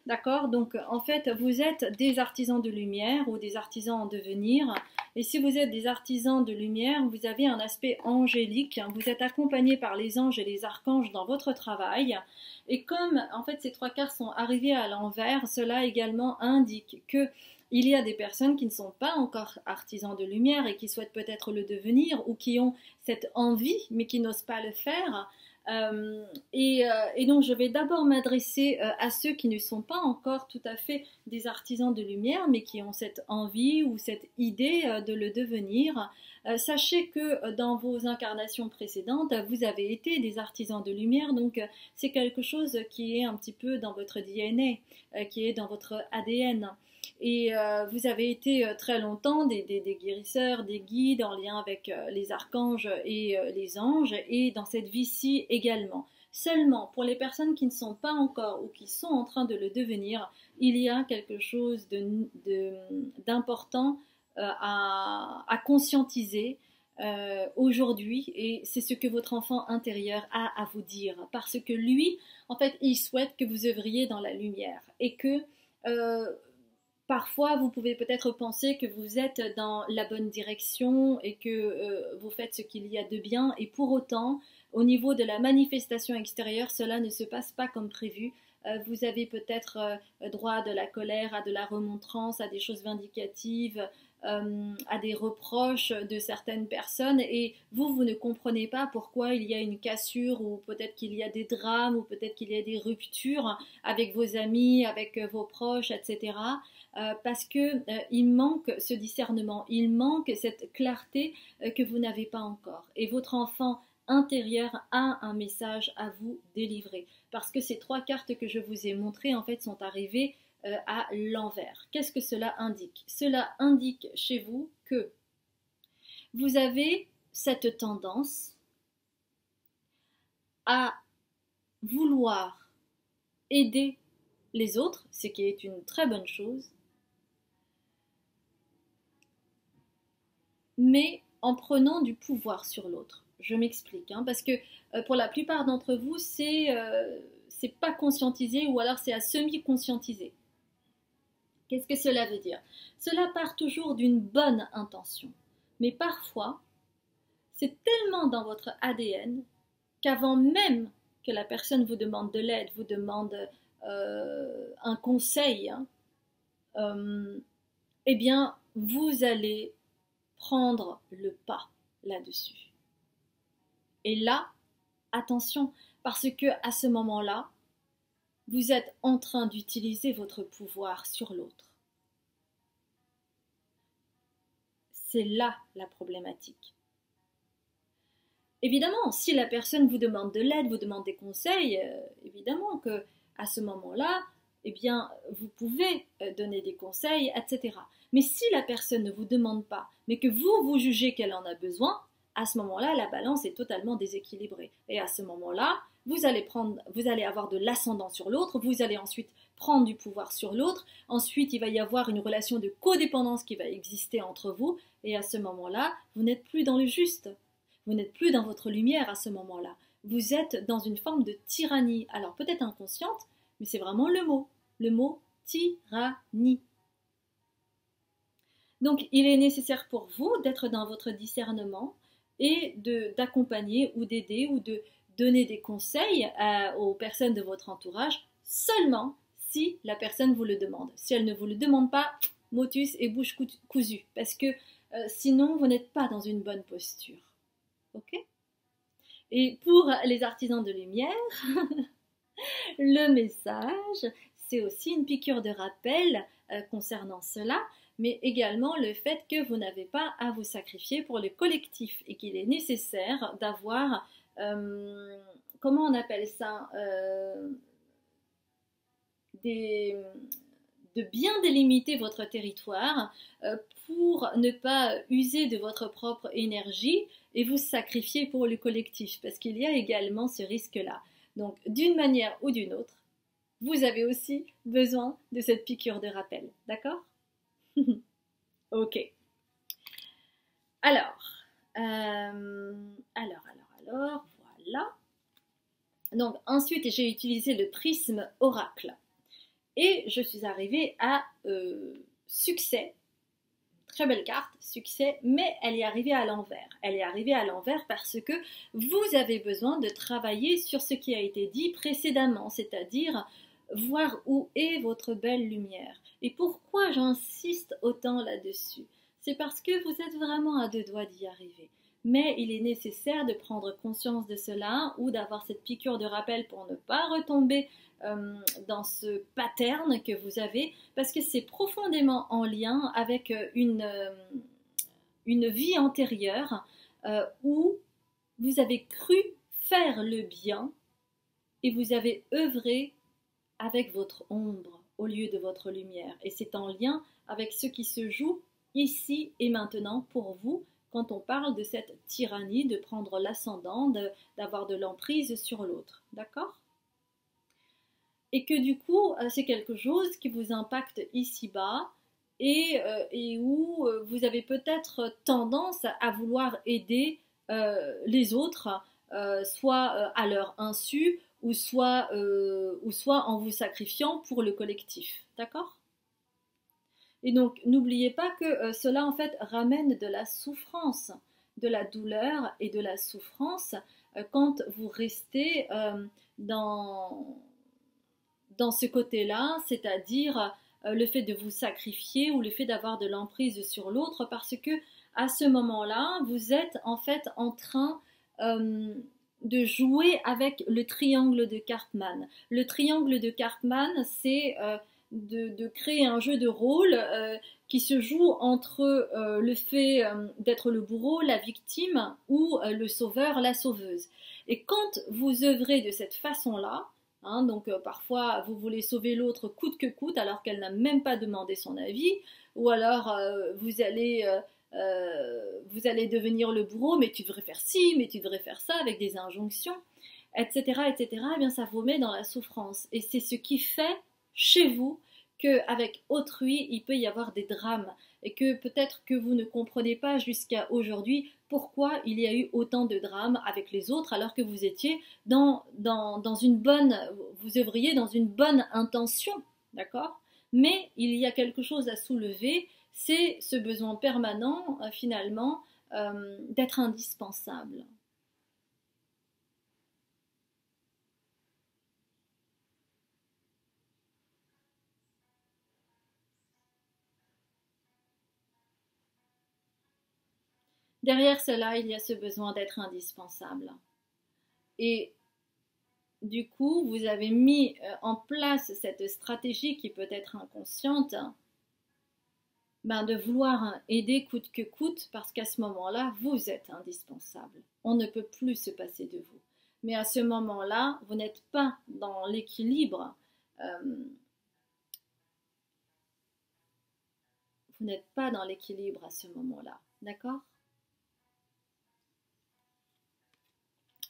D'accord? Donc, en fait, vous êtes des artisans de lumière ou des artisans en devenir. Et si vous êtes des artisans de lumière, vous avez un aspect angélique. Vous êtes accompagné par les anges et les archanges dans votre travail. Et comme, en fait, ces 3 cartes sont arrivées à l'envers, cela également indique que il y a des personnes qui ne sont pas encore artisans de lumière et qui souhaitent peut-être le devenir ou qui ont cette envie mais qui n'osent pas le faire. Et donc, je vais d'abord m'adresser à ceux qui ne sont pas encore tout à fait des artisans de lumière, mais qui ont cette envie ou cette idée de le devenir. Sachez que dans vos incarnations précédentes, vous avez été des artisans de lumière, donc c'est quelque chose qui est un petit peu dans votre DNA, qui est dans votre ADN. Et vous avez été très longtemps des guérisseurs, des guides en lien avec les archanges et les anges, et dans cette vie-ci également. Seulement, pour les personnes qui ne sont pas encore ou qui sont en train de le devenir, il y a quelque chose d'important à conscientiser aujourd'hui, et c'est ce que votre enfant intérieur a à vous dire. Parce que lui, en fait, il souhaite que vous œuvriez dans la lumière et que parfois, vous pouvez peut-être penser que vous êtes dans la bonne direction et que vous faites ce qu'il y a de bien, et pour autant, au niveau de la manifestation extérieure, cela ne se passe pas comme prévu. Vous avez peut-être droit à de la colère, à de la remontrance, à des choses vindicatives, à des reproches de certaines personnes, et vous ne comprenez pas pourquoi il y a une cassure, ou peut-être qu'il y a des drames, ou peut-être qu'il y a des ruptures avec vos amis, avec vos proches, etc. Parce que il manque ce discernement, il manque cette clarté que vous n'avez pas encore. Et votre enfant intérieur a un message à vous délivrer. Parce que ces 3 cartes que je vous ai montrées, en fait, sont arrivées à l'envers. Qu'est-ce que cela indique? Cela indique chez vous que vous avez cette tendance à vouloir aider les autres, ce qui est une très bonne chose, mais en prenant du pouvoir sur l'autre. Je m'explique, hein, parce que pour la plupart d'entre vous, c'est pas conscientisé, ou alors c'est à semi-conscientiser. Qu'est-ce que cela veut dire? Cela part toujours d'une bonne intention, mais parfois, c'est tellement dans votre ADN qu'avant même que la personne vous demande de l'aide, vous demande un conseil, hein, eh bien, vous allez prendre le pas là-dessus. Et là, attention, parce que à ce moment-là, vous êtes en train d'utiliser votre pouvoir sur l'autre. C'est là la problématique. Évidemment, si la personne vous demande de l'aide, vous demande des conseils, évidemment que à ce moment-là, eh bien, vous pouvez donner des conseils, etc. Mais si la personne ne vous demande pas, mais que vous jugez qu'elle en a besoin, à ce moment-là, la balance est totalement déséquilibrée. Et à ce moment-là, vous allez avoir de l'ascendant sur l'autre, vous allez ensuite prendre du pouvoir sur l'autre, ensuite il va y avoir une relation de codépendance qui va exister entre vous, et à ce moment-là, vous n'êtes plus dans le juste. Vous n'êtes plus dans votre lumière à ce moment-là. Vous êtes dans une forme de tyrannie. Alors peut-être inconsciente, mais c'est vraiment le mot tyrannie. Donc il est nécessaire pour vous d'être dans votre discernement et d'accompagner ou d'aider ou de donner des conseils aux personnes de votre entourage seulement si la personne vous le demande. Si elle ne vous le demande pas, motus et bouche cousue, parce que sinon vous n'êtes pas dans une bonne posture. Ok? Et pour les artisans de lumière, le message, c'est aussi une piqûre de rappel concernant cela, mais également le fait que vous n'avez pas à vous sacrifier pour le collectif et qu'il est nécessaire d'avoir, comment on appelle ça, de bien délimiter votre territoire pour ne pas user de votre propre énergie et vous sacrifier pour le collectif, parce qu'il y a également ce risque-là. Donc, d'une manière ou d'une autre, vous avez aussi besoin de cette piqûre de rappel, d'accord? Ok. Alors, voilà. Donc, ensuite, j'ai utilisé le prisme oracle. Et je suis arrivée à succès. Très belle carte, succès, mais elle est arrivée à l'envers. Elle est arrivée à l'envers parce que vous avez besoin de travailler sur ce qui a été dit précédemment, c'est-à-dire voir où est votre belle lumière. Et pourquoi j'insiste autant là-dessus? C'est parce que vous êtes vraiment à 2 doigts d'y arriver. Mais il est nécessaire de prendre conscience de cela ou d'avoir cette piqûre de rappel pour ne pas retomber dans ce pattern que vous avez, parce que c'est profondément en lien avec une vie antérieure où vous avez cru faire le bien et vous avez œuvré avec votre ombre au lieu de votre lumière. Et c'est en lien avec ce qui se joue ici et maintenant pour vous quand on parle de cette tyrannie, de prendre l'ascendant, d'avoir de l'emprise sur l'autre. D'accord? Et que du coup, c'est quelque chose qui vous impacte ici-bas et où vous avez peut-être tendance à vouloir aider les autres, soit à leur insu, ou soit en vous sacrifiant pour le collectif. D'accord? Et donc, n'oubliez pas que cela, en fait, ramène de la souffrance, de la douleur et de la souffrance quand vous restez dans, dans ce côté-là, c'est-à-dire le fait de vous sacrifier ou le fait d'avoir de l'emprise sur l'autre, parce que à ce moment-là, vous êtes en fait en train de jouer avec le triangle de Cartman. Le triangle de Cartman, c'est de créer un jeu de rôle qui se joue entre le fait d'être le bourreau, la victime, ou le sauveur, la sauveuse. Et quand vous œuvrez de cette façon-là, hein, donc parfois vous voulez sauver l'autre coûte que coûte alors qu'elle n'a même pas demandé son avis, ou alors vous allez devenir le bourreau, mais tu devrais faire ci, mais tu devrais faire ça, avec des injonctions, etc., etc., eh bien ça vous met dans la souffrance. Et c'est ce qui fait chez vous qu'avec autrui, il peut y avoir des drames. Et que peut-être que vous ne comprenez pas jusqu'à aujourd'hui pourquoi il y a eu autant de drames avec les autres alors que vous étiez dans une bonne, vous œuvriez dans une bonne intention, d'accord? Mais il y a quelque chose à soulever, c'est ce besoin permanent finalement d'être indispensable. Derrière cela, il y a ce besoin d'être indispensable. Et du coup, vous avez mis en place cette stratégie qui peut être inconsciente, ben de vouloir aider coûte que coûte, parce qu'à ce moment-là, vous êtes indispensable. On ne peut plus se passer de vous. Mais à ce moment-là, vous n'êtes pas dans l'équilibre. Vous n'êtes pas dans l'équilibre à ce moment-là. D'accord?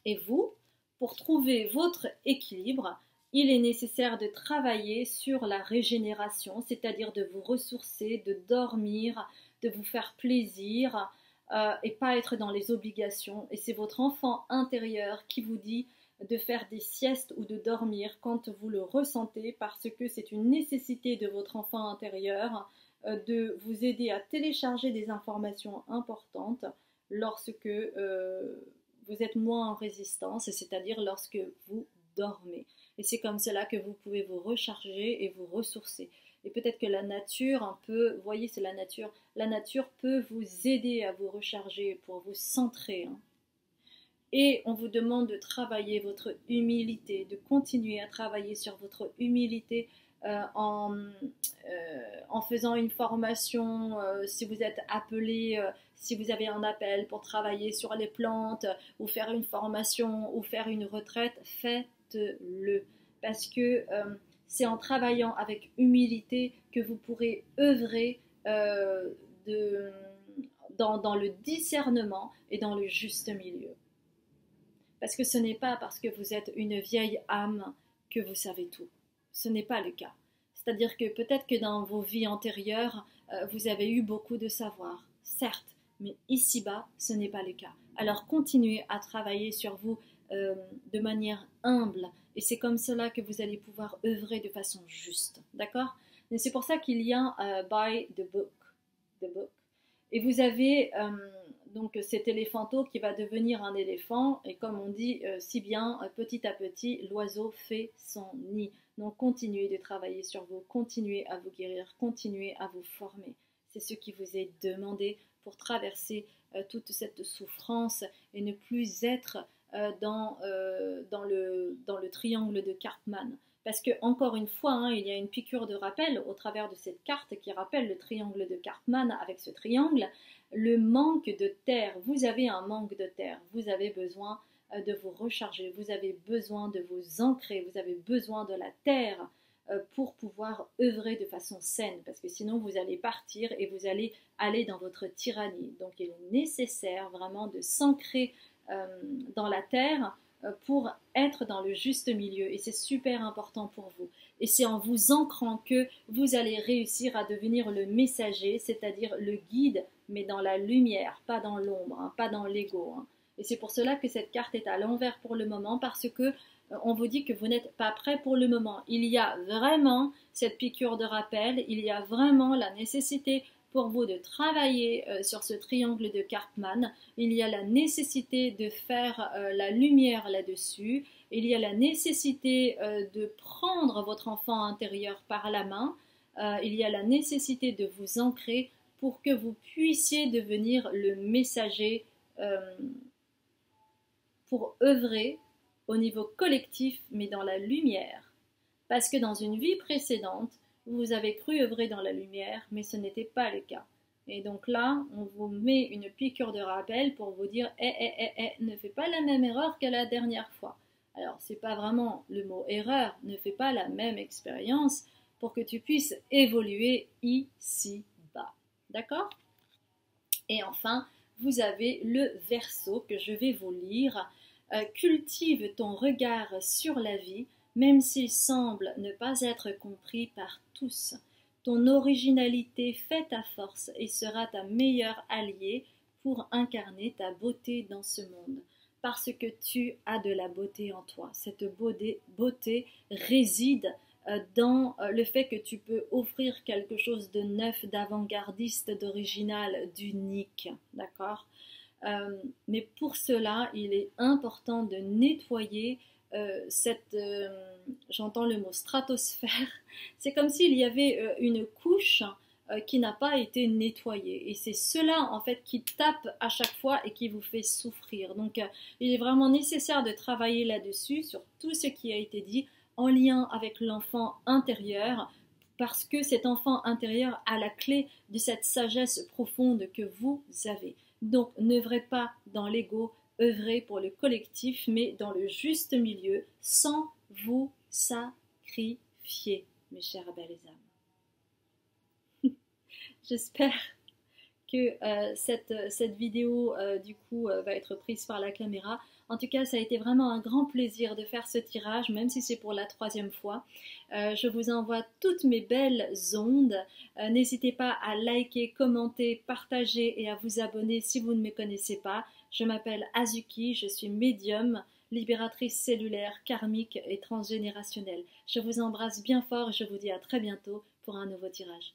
Et vous, pour trouver votre équilibre, il est nécessaire de travailler sur la régénération, c'est-à-dire de vous ressourcer, de dormir, de vous faire plaisir et pas être dans les obligations. Et c'est votre enfant intérieur qui vous dit de faire des siestes ou de dormir quand vous le ressentez, parce que c'est une nécessité de votre enfant intérieur de vous aider à télécharger des informations importantes lorsque vous êtes moins en résistance, c'est-à-dire lorsque vous dormez. Et c'est comme cela que vous pouvez vous recharger et vous ressourcer. Et peut-être que la nature, un peu, vous voyez, c'est la nature peut vous aider à vous recharger pour vous centrer. Hein. Et on vous demande de travailler votre humilité, de continuer à travailler sur votre humilité en faisant une formation, si vous êtes appelé, si vous avez un appel pour travailler sur les plantes, ou faire une formation, ou faire une retraite, faites-le. Parce que c'est en travaillant avec humilité que vous pourrez œuvrer de, dans le discernement et dans le juste milieu. Parce que ce n'est pas parce que vous êtes une vieille âme que vous savez tout. Ce n'est pas le cas. C'est-à-dire que peut-être que dans vos vies antérieures, vous avez eu beaucoup de savoir, certes, mais ici-bas, ce n'est pas le cas. Alors continuez à travailler sur vous de manière humble, et c'est comme cela que vous allez pouvoir œuvrer de façon juste, d'accord? Et c'est pour ça qu'il y a by the book. Et vous avez donc cet éléphanteau qui va devenir un éléphant, et comme on dit si bien, petit à petit, l'oiseau fait son nid. Donc continuez de travailler sur vous, continuez à vous guérir, continuez à vous former. C'est ce qui vous est demandé pour traverser toute cette souffrance et ne plus être dans le triangle de Karpman. Parce que, encore une fois, hein, il y a une piqûre de rappel au travers de cette carte qui rappelle le triangle de Karpman avec ce triangle, le manque de terre. Vous avez un manque de terre, vous avez besoin de vous recharger, vous avez besoin de vous ancrer, vous avez besoin de la terre pour pouvoir œuvrer de façon saine, parce que sinon vous allez partir et vous allez aller dans votre tyrannie. Donc il est nécessaire vraiment de s'ancrer dans la terre pour être dans le juste milieu, et c'est super important pour vous. Et c'est en vous ancrant que vous allez réussir à devenir le messager, c'est-à-dire le guide, mais dans la lumière, pas dans l'ombre, hein, pas dans l'ego. Hein. Et c'est pour cela que cette carte est à l'envers pour le moment, parce que on vous dit que vous n'êtes pas prêt pour le moment. Il y a vraiment cette piqûre de rappel, il y a vraiment la nécessité pour vous de travailler sur ce triangle de Karpman. Il y a la nécessité de faire la lumière là-dessus. Il y a la nécessité de prendre votre enfant intérieur par la main. Il y a la nécessité de vous ancrer pour que vous puissiez devenir le messager pour œuvrer au niveau collectif, mais dans la lumière. Parce que dans une vie précédente, vous avez cru œuvrer dans la lumière, mais ce n'était pas le cas. Et donc là, on vous met une piqûre de rappel pour vous dire ne fais pas la même erreur que la dernière fois. Alors, c'est pas vraiment le mot erreur, ne fais pas la même expérience pour que tu puisses évoluer ici-bas. D'accord? Et enfin, vous avez le verso que je vais vous lire. Cultive ton regard sur la vie, même s'il semble ne pas être compris par tous. Ton originalité fait ta force et sera ta meilleure alliée pour incarner ta beauté dans ce monde. Parce que tu as de la beauté en toi. Cette beauté réside dans le fait que tu peux offrir quelque chose de neuf, d'avant-gardiste, d'original, d'unique. D'accord ? Mais pour cela, il est important de nettoyer j'entends le mot stratosphère, c'est comme s'il y avait une couche qui n'a pas été nettoyée. Et c'est cela, en fait, qui tape à chaque fois et qui vous fait souffrir. Donc, il est vraiment nécessaire de travailler là-dessus, sur tout ce qui a été dit, en lien avec l'enfant intérieur, parce que cet enfant intérieur a la clé de cette sagesse profonde que vous avez. Donc, n'œuvrez pas dans l'ego, œuvrez pour le collectif, mais dans le juste milieu, sans vous sacrifier, mes chères belles âmes. J'espère que cette vidéo, du coup, va être prise par la caméra. En tout cas, ça a été vraiment un grand plaisir de faire ce tirage, même si c'est pour la 3e fois. Je vous envoie toutes mes belles ondes. N'hésitez pas à liker, commenter, partager et à vous abonner si vous ne me connaissez pas. Je m'appelle Azuki, je suis médium, libératrice cellulaire, karmique et transgénérationnelle. Je vous embrasse bien fort et je vous dis à très bientôt pour un nouveau tirage.